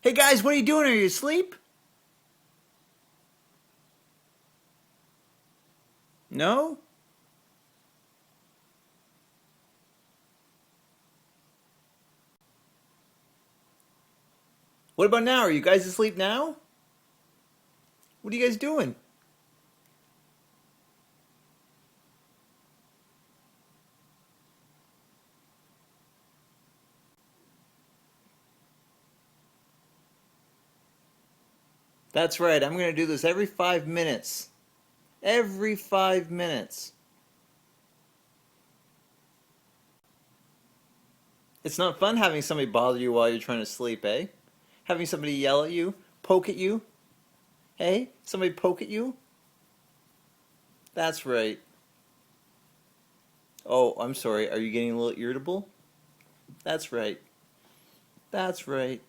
Hey guys, what are you doing? Are you asleep? No? What about now? Are you guys asleep now? What are you guys doing? That's right, I'm going to do this every 5 minutes. Every 5 minutes. It's not fun having somebody bother you while you're trying to sleep, eh? Having somebody yell at you, poke at you. Hey, somebody poke at you? That's right. Oh, I'm sorry. Are you getting a little irritable? That's right. That's right.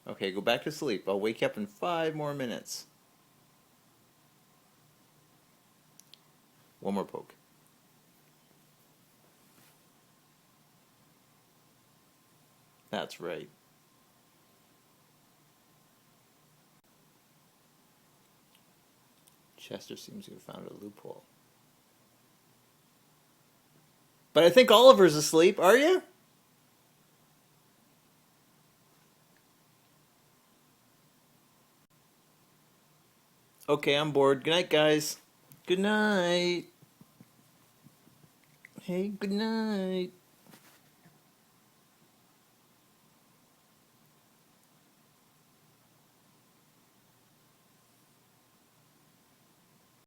Okay, go back to sleep. I'll wake you up in 5 more minutes. One more poke. That's right. Chester seems to have found a loophole. But I think Oliver's asleep. Are you? Okay, I'm bored. Good night, guys. Good night. Hey, good night.